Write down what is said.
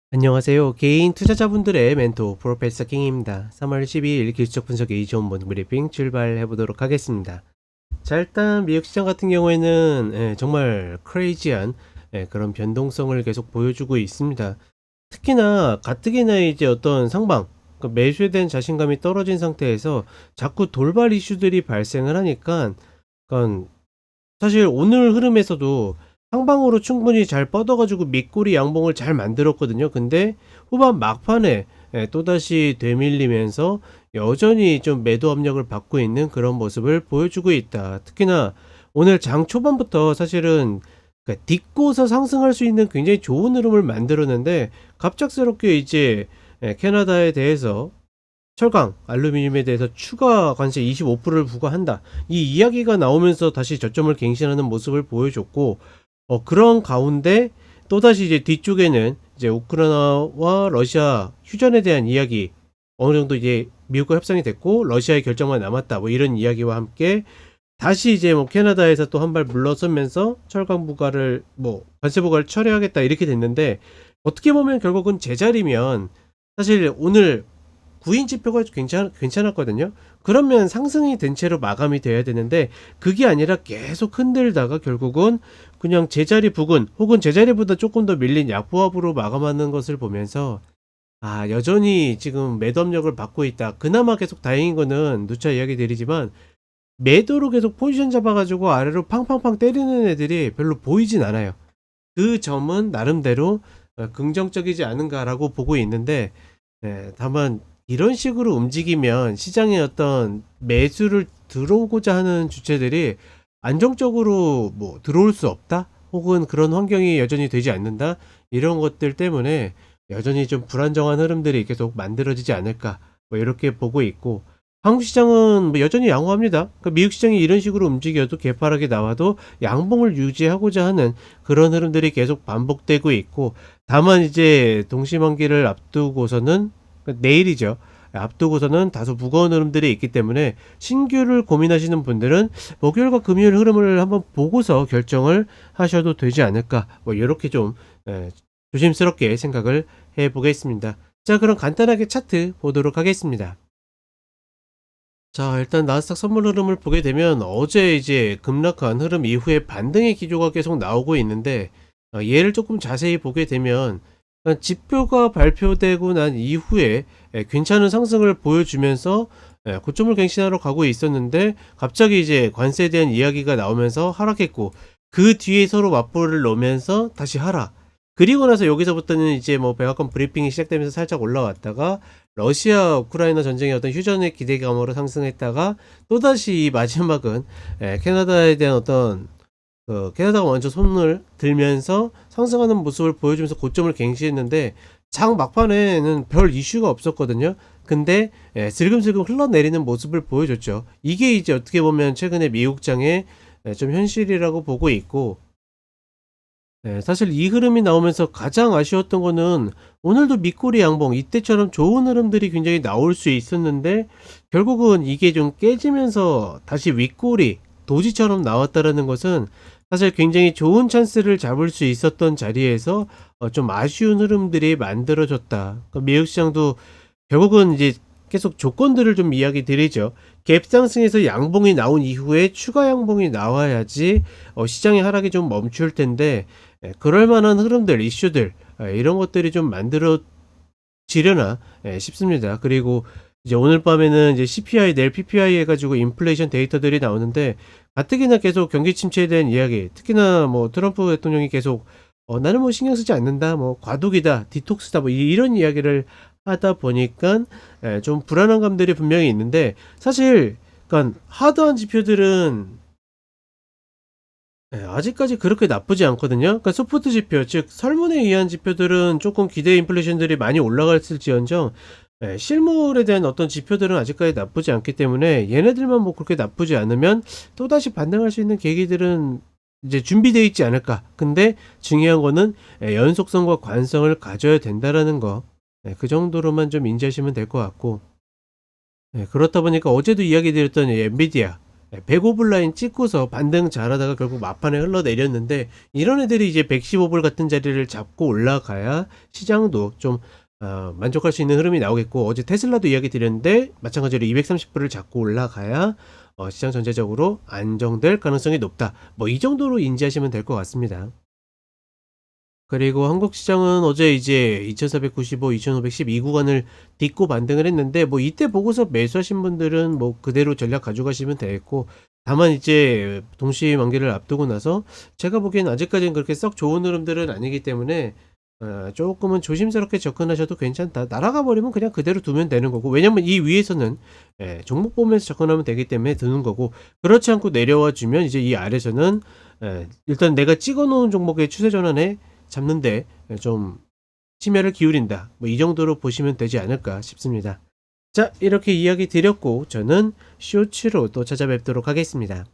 안녕하세요. 개인 투자자분들의 멘토 프로페서 킹입니다. 3월 12일 기술적 분석 A존 모닝 브리핑 출발해 보도록 하겠습니다. 자, 일단 미국 시장 같은 경우에는 정말 크레이지한 그런 변동성을 계속 보여주고 있습니다. 특히나 가뜩이나 이제 어떤 상방, 그러니까 매수에 대한 자신감이 떨어진 상태에서 자꾸 돌발 이슈들이 발생을 하니까, 그러니까 사실 오늘 흐름에서도 상방으로 충분히 잘 뻗어가지고 밑꼬리 양봉을 잘 만들었거든요. 근데 후반 막판에 또다시 되밀리면서 여전히 좀 매도 압력을 받고 있는 그런 모습을 보여주고 있다. 특히나 오늘 장 초반부터 사실은 그러니까 딛고서 상승할 수 있는 굉장히 좋은 흐름을 만들었는데, 갑작스럽게 이제 캐나다에 대해서 철강, 알루미늄에 대해서 추가 관세 25%를 부과한다, 이 이야기가 나오면서 다시 저점을 갱신하는 모습을 보여줬고, 그런 가운데 또다시 이제 뒤쪽에는 이제 우크라이나와 러시아 휴전에 대한 이야기, 어느 정도 이제 미국과 협상이 됐고 러시아의 결정만 남았다, 뭐 이런 이야기와 함께 다시 이제 뭐 캐나다에서 또 한 발 물러서면서 철강 부과를 뭐 관세 부과를 철회하겠다 이렇게 됐는데, 어떻게 보면 결국은 제자리면 사실 오늘 구인 지표가 괜찮았거든요. 그러면 상승이 된 채로 마감이 돼야 되는데, 그게 아니라 계속 흔들다가 결국은 그냥 제자리 부근 혹은 제자리보다 조금 더 밀린 약보합으로 마감하는 것을 보면서, 여전히 지금 매도 압력을 받고 있다. 그나마 계속 다행인 거는 누차 이야기 드리지만, 매도로 계속 포지션 잡아가지고 아래로 팡팡팡 때리는 애들이 별로 보이진 않아요. 그 점은 나름대로 긍정적이지 않은가라고 보고 있는데, 다만 이런 식으로 움직이면 시장에 어떤 매수를 들어오고자 하는 주체들이 안정적으로 뭐 들어올 수 없다, 혹은 그런 환경이 여전히 되지 않는다, 이런 것들 때문에 여전히 좀 불안정한 흐름들이 계속 만들어지지 않을까, 뭐 이렇게 보고 있고, 한국 시장은 뭐 여전히 양호합니다. 그러니까 미국 시장이 이런 식으로 움직여도 개파락이 나와도 양봉을 유지하고자 하는 그런 흐름들이 계속 반복되고 있고, 다만 이제 동시만기를 앞두고서는, 그러니까 내일이죠. 앞두고서는 다소 무거운 흐름들이 있기 때문에 신규를 고민하시는 분들은 목요일과 금요일 흐름을 한번 보고서 결정을 하셔도 되지 않을까, 뭐 이렇게 좀 조심스럽게 생각을 해 보겠습니다. 자, 그럼 간단하게 차트 보도록 하겠습니다. 자, 일단 나스닥 선물 흐름을 보게 되면 어제 이제 급락한 흐름 이후에 반등의 기조가 계속 나오고 있는데, 얘를 조금 자세히 보게 되면 지표가 발표되고 난 이후에 괜찮은 상승을 보여주면서 고점을 갱신하러 가고 있었는데, 갑자기 이제 관세에 대한 이야기가 나오면서 하락했고, 그 뒤에 서로 맞불을 놓으면서 다시 하락, 그리고 나서 여기서부터는 이제 뭐 백악관 브리핑이 시작되면서 살짝 올라왔다가 러시아 우크라이나 전쟁의 어떤 휴전의 기대감으로 상승했다가, 또다시 이 마지막은 캐나다에 대한 어떤 캐나다가 먼저 손을 들면서 상승하는 모습을 보여주면서 고점을 갱신했는데, 장 막판에는 별 이슈가 없었거든요. 근데 슬금슬금 흘러내리는 모습을 보여줬죠. 이게 이제 어떻게 보면 최근에 미국장의 좀 현실이라고 보고 있고, 사실 이 흐름이 나오면서 가장 아쉬웠던 거는 오늘도 밑꼬리 양봉, 이때처럼 좋은 흐름들이 굉장히 나올 수 있었는데 결국은 이게 좀 깨지면서 다시 윗꼬리 도지처럼 나왔다라는 것은, 사실 굉장히 좋은 찬스를 잡을 수 있었던 자리에서 좀 아쉬운 흐름들이 만들어졌다. 그러니까 미국 시장도 결국은 이제 계속 조건들을 좀 이야기 드리죠. 갭 상승에서 양봉이 나온 이후에 추가 양봉이 나와야지 시장의 하락이 좀 멈출 텐데, 그럴 만한 흐름들, 이슈들, 이런 것들이 좀 만들어지려나 싶습니다. 그리고 이제 오늘 밤에는 이제 CPI, 내일 PPI 해가지고 인플레이션 데이터들이 나오는데, 가뜩이나 계속 경기 침체에 대한 이야기, 특히나 뭐 트럼프 대통령이 계속 나는 뭐 신경 쓰지 않는다, 뭐 과도기다, 디톡스다, 뭐 이런 이야기를 하다 보니까 좀 불안한 감들이 분명히 있는데, 사실 그러니까 하드한 지표들은 아직까지 그렇게 나쁘지 않거든요. 그러니까 소프트 지표, 즉 설문에 의한 지표들은 조금 기대 인플레이션들이 많이 올라갔을지언정, 실물에 대한 어떤 지표들은 아직까지 나쁘지 않기 때문에 얘네들만 뭐 그렇게 나쁘지 않으면 또다시 반등할 수 있는 계기들은 이제 준비되어 있지 않을까. 근데 중요한 거는 연속성과 관성을 가져야 된다라는 거, 그 정도로만 좀 인지하시면 될 것 같고, 그렇다 보니까 어제도 이야기 드렸던 이 엔비디아, 105불 라인 찍고서 반등 잘하다가 결국 막판에 흘러내렸는데, 이런 애들이 이제 115불 같은 자리를 잡고 올라가야 시장도 좀 만족할 수 있는 흐름이 나오겠고, 어제 테슬라도 이야기 드렸는데 마찬가지로 230불을 잡고 올라가야 시장 전체적으로 안정될 가능성이 높다. 뭐 이 정도로 인지하시면 될 것 같습니다. 그리고 한국 시장은 어제 이제 2495, 2512 구간을 딛고 반등을 했는데, 뭐 이때 보고서 매수하신 분들은 뭐 그대로 전략 가져가시면 되겠고, 다만 이제 동시 만기를 앞두고 나서 제가 보기엔 아직까지는 그렇게 썩 좋은 흐름들은 아니기 때문에 조금은 조심스럽게 접근하셔도 괜찮다. 날아가 버리면 그냥 그대로 두면 되는 거고, 왜냐면 이 위에서는 종목 보면서 접근하면 되기 때문에 드는 거고, 그렇지 않고 내려와 주면 이제 이 아래서는 일단 내가 찍어 놓은 종목의 추세 전환에 잡는데 좀 심혈을 기울인다. 뭐 이 정도로 보시면 되지 않을까 싶습니다. 자, 이렇게 이야기 드렸고 저는 쇼츠로 또 찾아뵙도록 하겠습니다.